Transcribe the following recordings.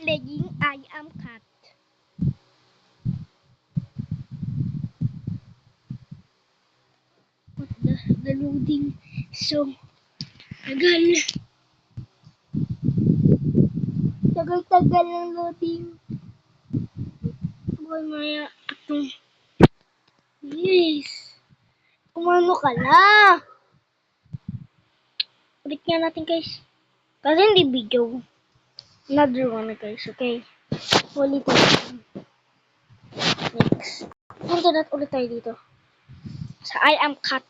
begging, I am cat. What the loading so tagal. Tagal-tagal ng loading. Boy, maya itong yes. Kumano ka na? Ulit nga natin guys. Kasi hindi video. Another one guys, okay? Ulitin natin. Next. Punta natin ulit tayo dito. Sa I am cat.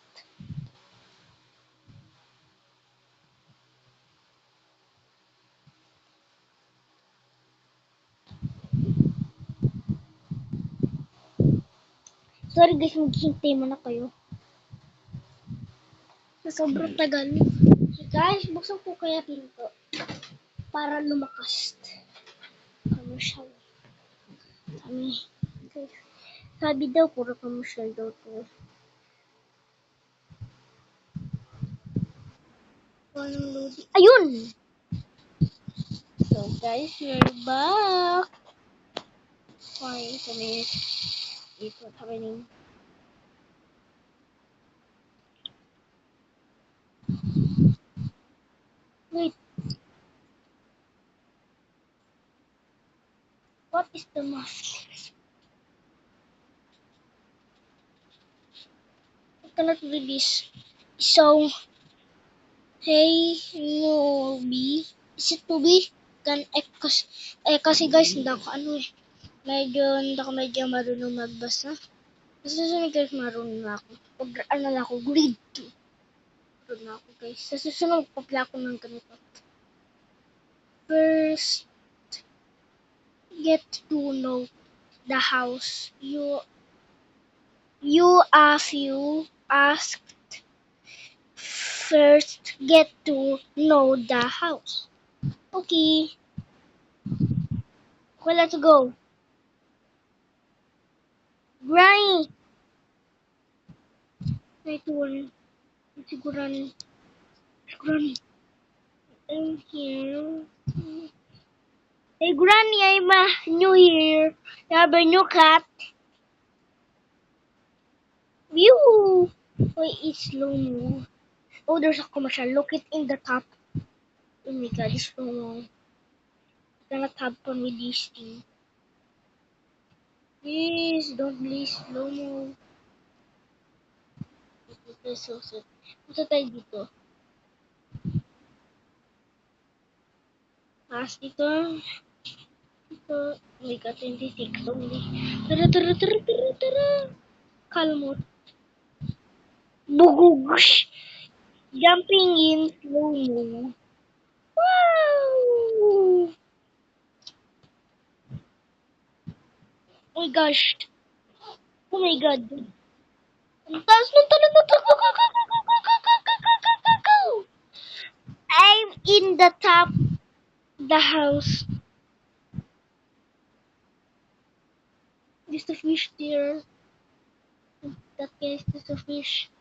Sorry guys, maghihintay mo na kayo. Sa sobrang tagal. Guys, buksan po kaya pinto. Para lumakas. Commercial. Sabi daw, puro commercial daw to. Ayun! So guys, we're back. Fine, kami. It's what's happening. Wait. What is the mask? I cannot read this. So, hey, no, B. Is it to be? Kasi guys, hindi ako hindi ako medyo marunong magbasa. Kasi susunod guys, marunong na ako. Grade 2. Marunong na ako guys. Sa susunod, papla ako ng ganito. First, get to know the house. You asked first get to know the house. Okay. Okay, let's go. Granny! Ito one. Siguran. I'm here. Hey, Granny, I'm new here. You have a new cat. View. Wait, it's slow-mo. Oh, there's a commercial. Look it in the top. Oh my god, it's slow-mo. I cannot have fun with this thing. Please, don't please slow-mo. Punta tayo dito. Taas dito. Dito. Oh my god, 26 only. Tara. Kalmot. Bugugush. Jumping in slow-mo. Wow! Oh my gosh. Oh my god. Ang taas ng talon. I'm in the top of the house. There's a fish there. That guy is a fish.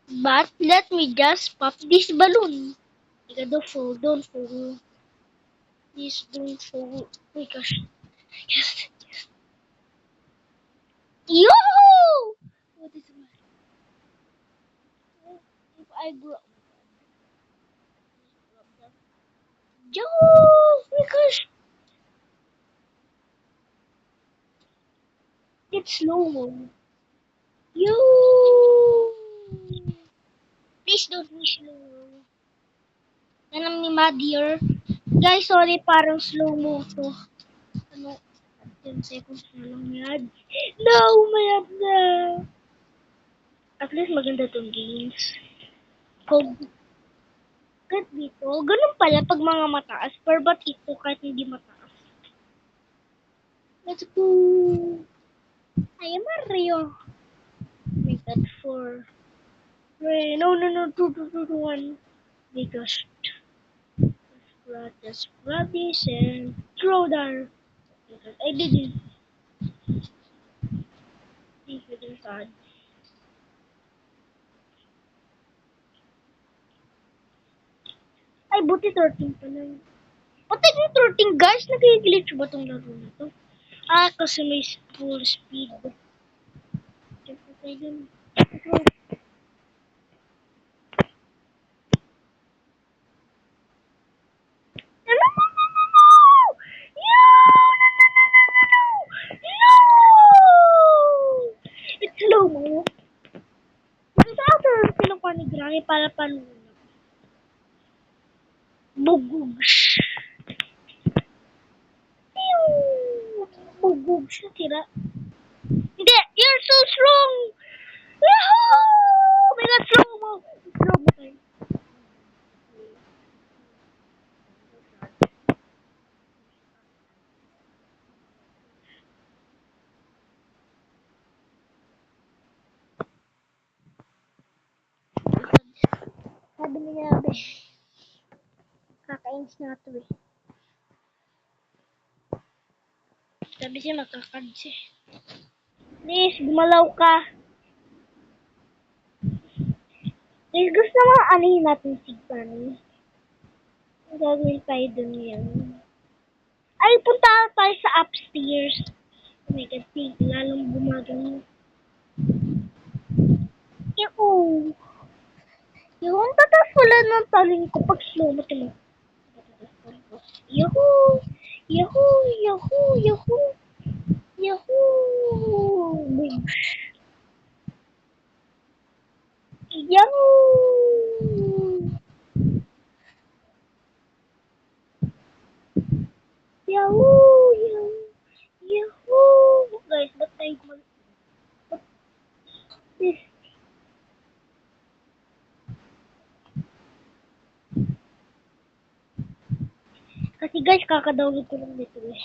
But let me just pop this balloon. Don't fall. Please don't fall. Oh my gosh. Yes. Yo! What is it? If I grab that. Yo! Oh my gosh. It's slow-mo. Yo! Please don't be slow. Tanam ni Madier. Guys, sorry, parang slow-mo to. 10 seconds na lang yan. No, mayat na. At least maganda tong games. Kahit dito, ganun pala pag mga mataas. Pero ba't ito kahit hindi mataas? Let's go. I am Mario. My god, 4. No, 2, 1. Because just grab this and throw there. Because I didn't think it inside. Ay, buti 13 pa lang. Patay yung 13 guys. Nag-glitch ba itong laro na to? Ah, kasi may full speed. Patay yun. No, no, no, no, no, no! No! No! It's slow mo. Kasi after kinukuha ni Granny para panunan. Bugog. Bugog siya, tira. Hindi! You're so strong! Yahoo! May slow mo. Slow mo tayo. Sabi ni Yabe, kakainis na ito eh. Sabi siya makakad siya. Please, gumalaw ka. Please, gusto mo anihin natin si Granny. Ang gagawin tayo dun yan. Ay, punta tayo sa upstairs. Oh my God, lalong bumagang. Yung yung tatas wala ng taling ko pag slow mo timo. Yahoo! Yahoo! Yahoo! Yahoo! Yahoo! Yahoo! Yahoo! Yahoo! Yahoo! Guys, ba't tayo Kasi guys, kaka-download ko lang dito eh.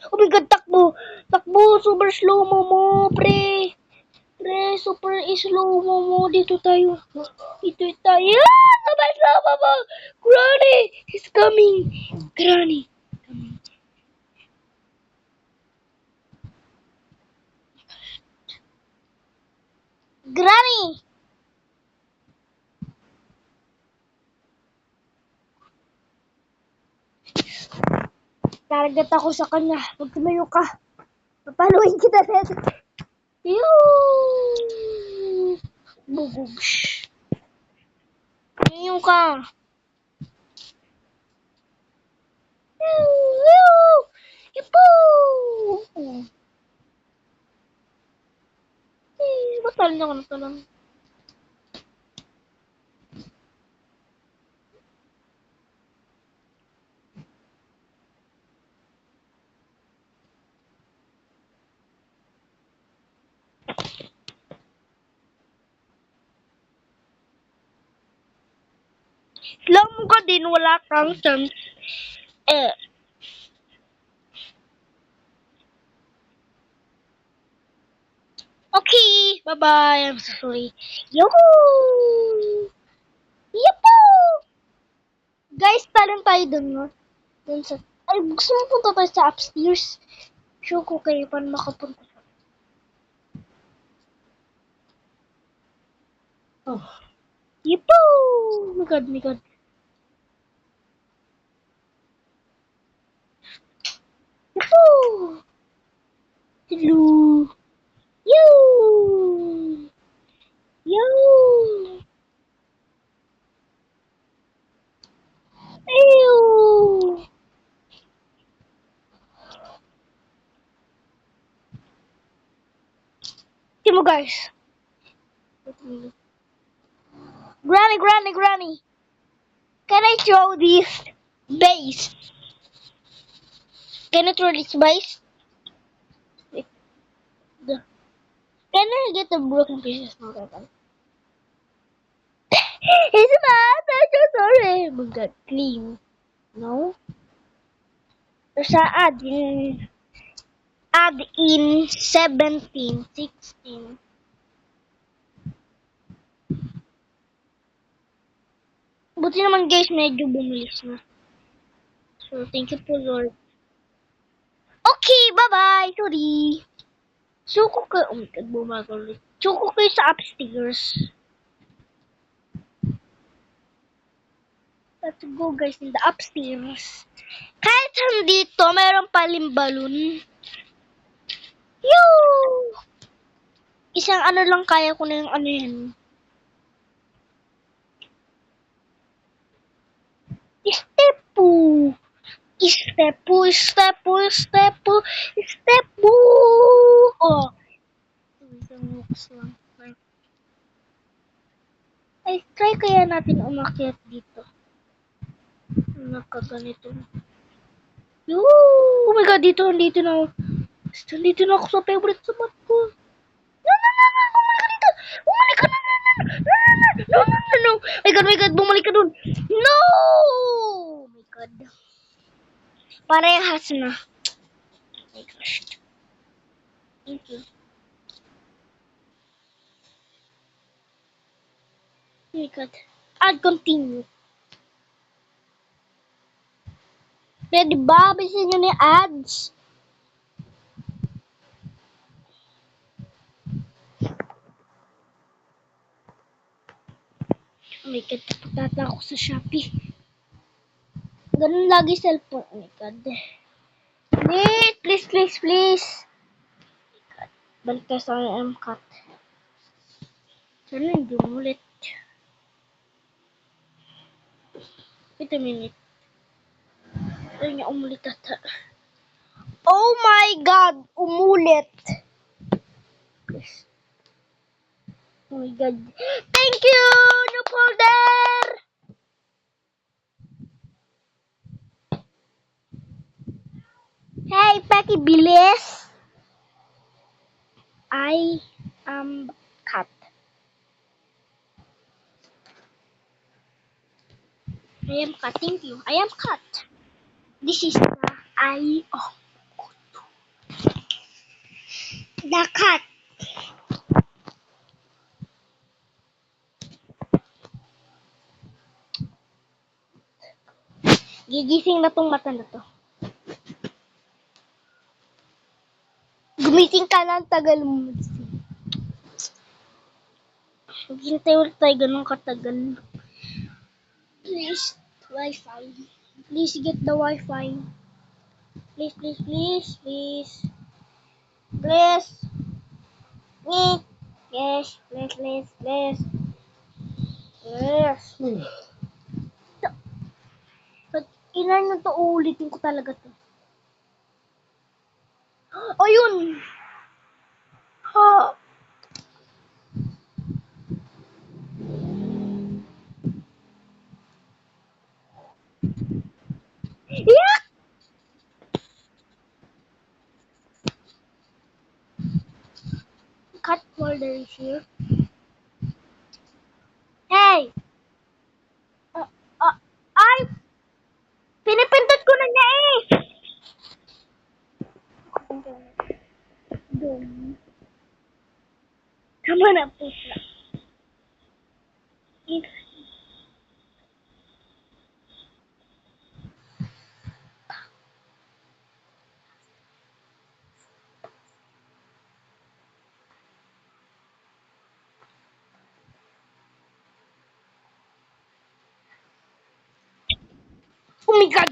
Oh my God, takbo! Takbo! Super slow mo mo, pre! Pre, super slow mo. Dito tayo. Dito tayo. Ah! Super slow mo. Granny! He's coming! Granny! Granny! Target ako sa kanya. Huwag tumayo ka. Papaluin kita dito. Yoo! Bugog. Tumayo ka. Yoo! Yipoo! Batal niya ko na talang. Slow mo ka din, wala kang chance. Okay, bye-bye. I'm so sorry. Yahoo! Yahoo! Guys, talent tayo dun, no? Dun sa... Ay, gusto mo punta tayo sa upstairs? Show ko kayo paano makapunta sa... Oh. Yahoo! My God, my God. Yahoo! Hello! Yahoo! Yahoo! Ew! Timo, guys. Granny, Granny, Granny. Can I throw this base? Can I throw this base? Can I get the broken pieces from that one? It's not. I'm so sorry. Oh my God, clean. No? There's a add in 17, 16. Buti naman guys, medyo bumilis na. So, thank you po Lord. Okay, bye-bye. Sorry. Suko kayo. Oh my God, bumagal ulit. Suko kayo sa upstairs. Let's go guys in the upstairs. Kahit dito, mayroon paling balloon. Yoo! Isang ano lang kaya ko na yung ano yan. Stepu! Stepu, stepu, stepu, stepu! Oh. Isang looks lang. Ay, try kaya natin umakyat dito. Nakaganito. Yoo! Oh my god, dito na ako. Dito na ako sa favorite spot ko. No, no, no, no, bumalik ka dito. Bumalik ka, no, no, no, no, no, no, no, no, no. My god, bumalik ka dun. No! Oh my god. Parehas na. My gosh. Thank you. Oh my god. I'll continue. Pwede ba? Bisin nyo ni ads. Oh my god. Patata ako sa Shopee. Ganun lagi cellphone. Oh my god. Wait, please, please, please. Balik tayo sa MCAT. Sana hindi umulit. Wait a minute. Ay niya umulit ata. Oh my god! Umulit! Yes. Oh my god. Thank you! New folder! Hey, Becky, bilis! I am cat. I am cat. Thank you. I am cat. This is the eye of the cat. Gigising na tong mata na to. Gumising ka lang, tagal mo magising. Maghintay ulit tayo ganun katagal. Please, Wi-Fi. Please get the Wi-Fi. Please, please, please, please. Please. Please. Yes, please, please, please. Yes. Pag ilan nyo to, uulitin ko talaga to. Ayun! Ha! Yeah! Cut folder is here. Hey! Uh, ay! Pinipindot ko na niya eh! Doon. Tama na po siya. Oh my god!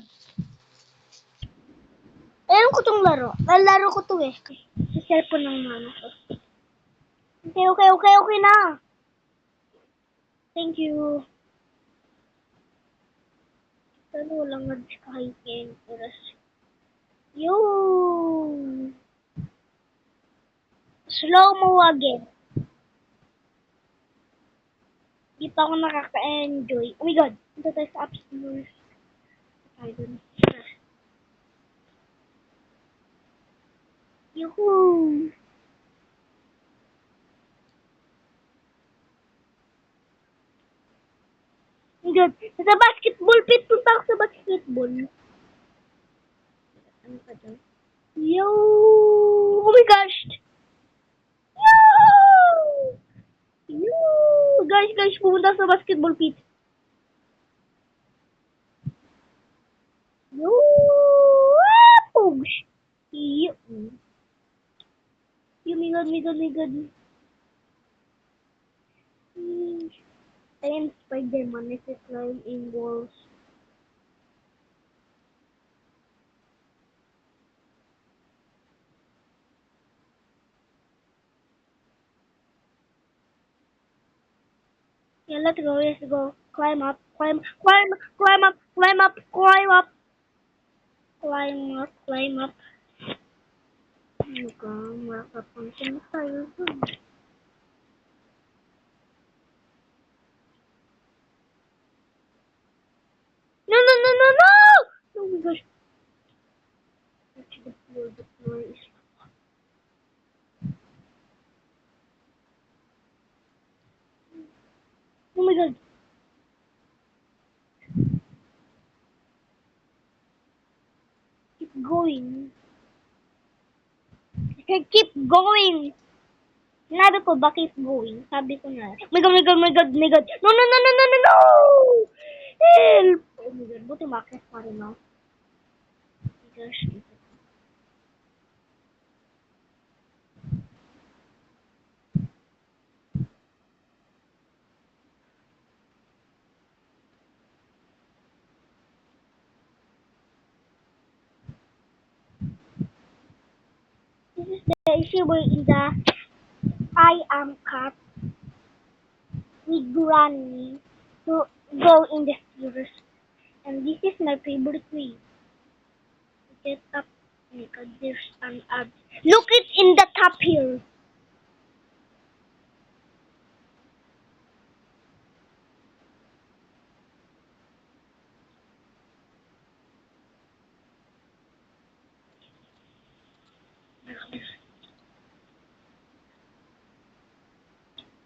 Alam ko tong laro. Lalaro ko to eh. Sa cellphone ng mama ko. Okay na. Thank you. Sana walang ads kahit yan. Yo! Slow mo again. Di pa ako nakaka-enjoy. Oh my god! Ito tayo sa upstairs. Tayo dun. Yuhuu! Oh my god! Sa basketball pit! Punta ako sa basketball. Ano ka dyan? Yo! Oh my gosh! Yo! Yo! Guys, pumunta ako sa basketball pit. Yo! Pugs! Yo! Yo, my god. I am Spider-Man. If you climb in walls. Okay, let's go. Let's go. Climb up. Climb. Climb. Climb up. Climb up. Climb up. Climb up. Climb up. Mukhang makapunta na tayo dun. No, no, no, no, no! Oh my gosh. The floor is... Oh my god. Keep going. I said keep going. Sinabi ko ba keep going? Sabi ko na. Oh my god, my god, my god, my god. No, no, no, no, no, no, no! Help! Oh my god, buti makis pa rin ako. Oh my gosh. This is the issue where in the I am cat with Granny to go in the stairs. And this is my favorite way. Get up. Oh my god, there's an ad. Look it in the top here.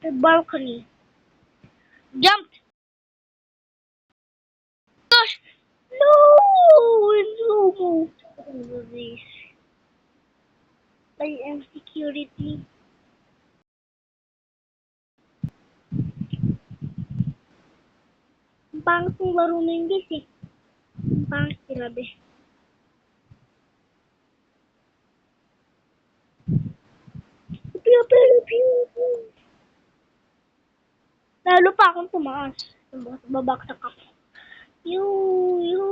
The balcony. Jumped. Gosh. No! No! Oh, this. I am security. Ang pangit ng laro na yung guys eh. Ang pangit, grabe. Piu, piu, piu, piu. Lalo pa akong tumaas. Babaksak ako. Yu, yu.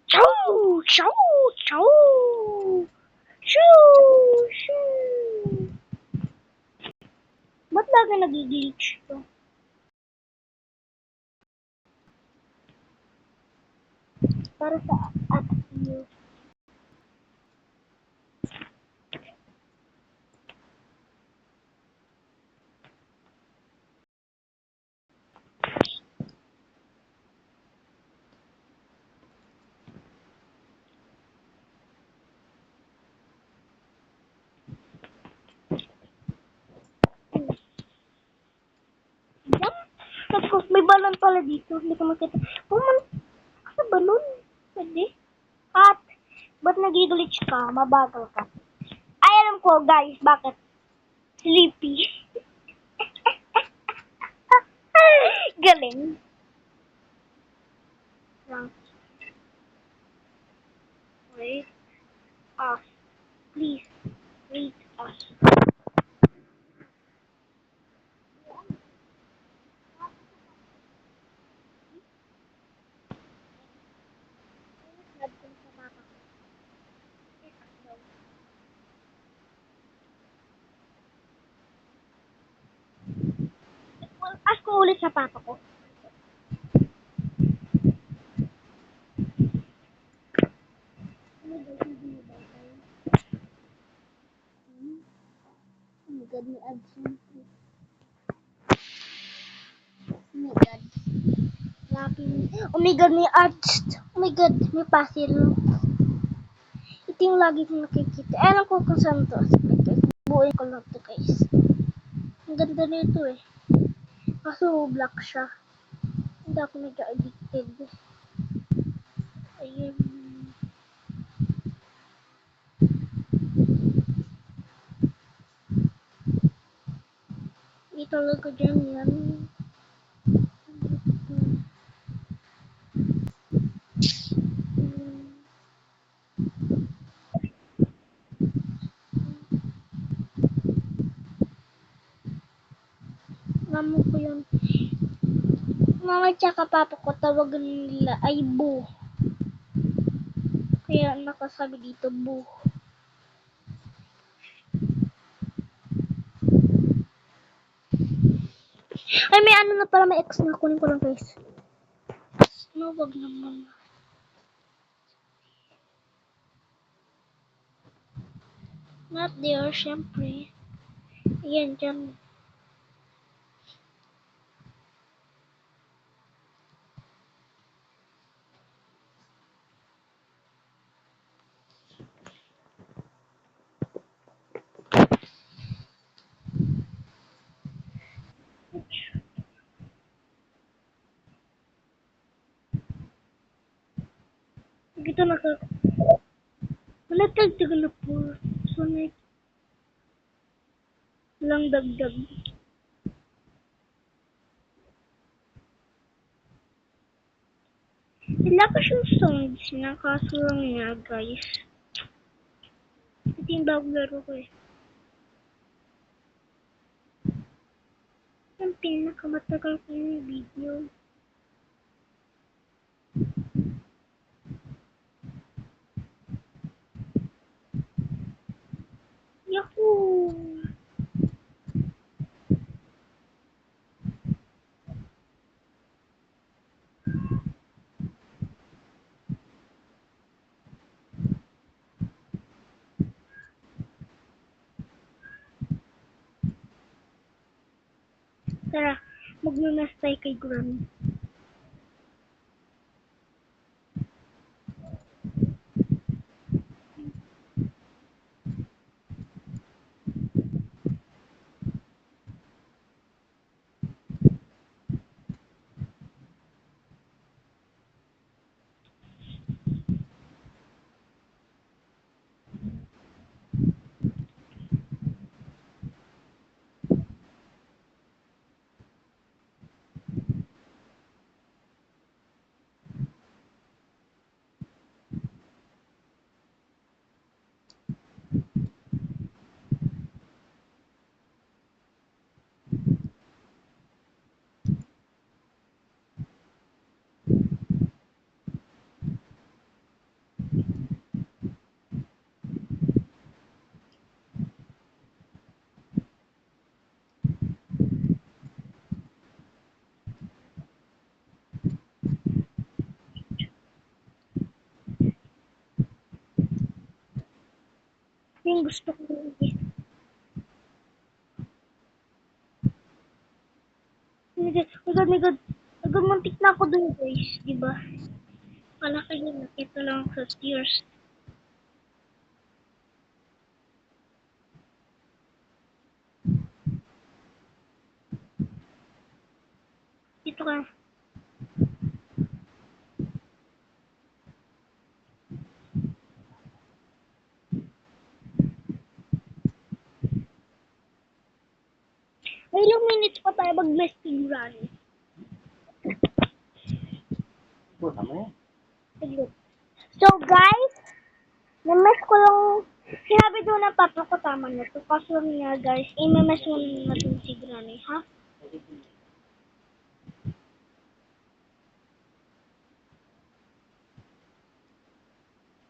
Chow! Chow! Chow! Shoo! Shoo! Ba't lagi nag-glitch to? Para sa at you. Yan. Tapos may balon pala dito. Hindi ko makita. Puman, sa balon. Pwede. At, ba't nag-glitch ka? Mabagal ka. Ay, alam ko, guys. Bakit? Sleepy. Galing. Lang. Wait. Us. Please. Wait us. Ask ko ulit sa papa ko. Oh my god, may ads yun. Oh my god. Oh my god, may ads. Oh my god, may puzzle. Ito yung lagi kong nakikita. Alam ko kung saan to. Guys, buuin ko lang to guys. Ang ganda nito eh. Kaso black siya. Hindi ako nag-addicted. Ayun. Ito lang ko dyan yan. Mama ko yun. Mama tsaka papa ko tawagan nila ay Boo. Kaya nakasabi dito Boo. Ay, may ano na pala, may X na. Kunin ko lang, guys. No, wag naman. Not there, syempre. Ayan, dyan. Dito wala tagtagal na po. So, may lang dagdag. Wala pa siyang songs na kaso lang nga, guys. Ito yung bagong laro ko eh. Yung pinakamatagal ko yung video. Yahoo! Tara, magnunas tayo kay Grammy. Yung gusto ko eh. My God. Agad muntik na ako dun, guys. Diba? Malaki yun. Nakita lang ako sa tears. Dito ka. May ilang minutes pa tayo mag-nesting run. So, guys, na-mess ko lang, sinabi doon ng papa ko tama na to. Kaso nga, guys, i-mess mo natin si Granny, ha?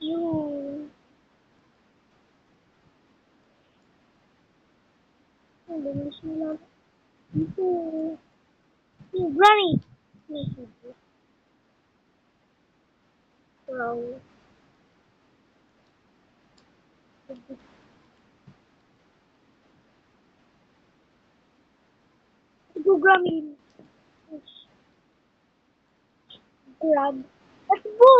Yung... Ang bilis mo lang. Ito. Yung Granny. Wow. Ito, Granny. Grab. Let's go!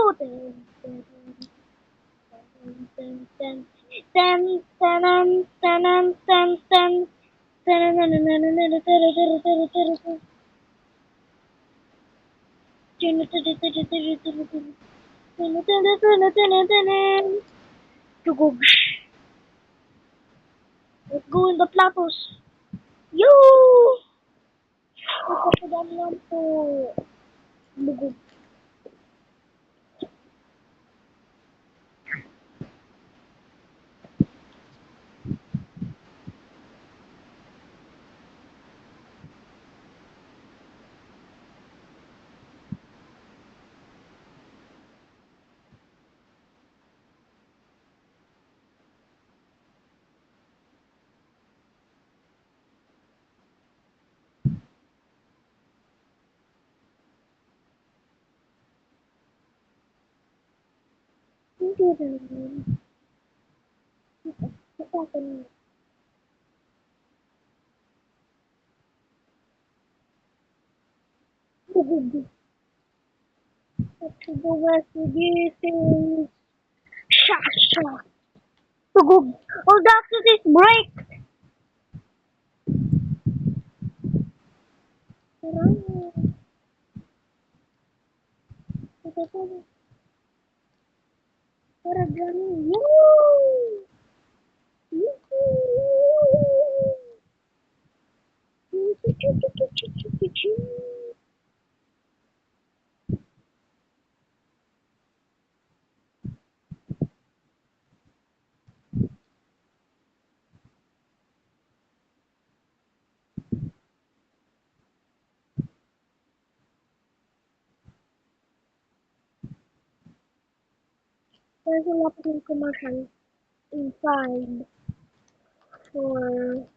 Tugog. Let's go in the platos. Yoo! Magpapadami lang po. Bugog. Hindi naman. Natakan mo. Tugog. Tugog si gising. Shasha. Tugog. All the access is break. Marami. Ito. Para ganun. Woo! There's a lot of commercial inside for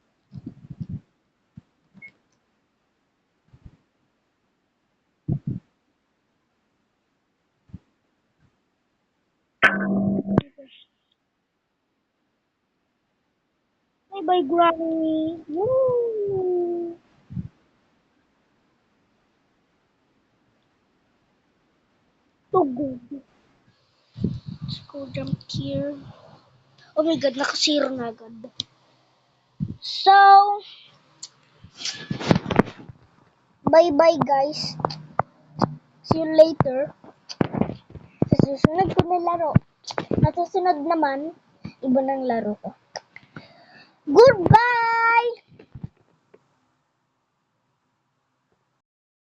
bye bye granny. Woo! Tugog. Let's go jump here. Oh my god, nakasiro na agad. So, bye bye guys. See you later. Sa susunod ko na laro. At susunod naman, iba ng laro ko. Goodbye!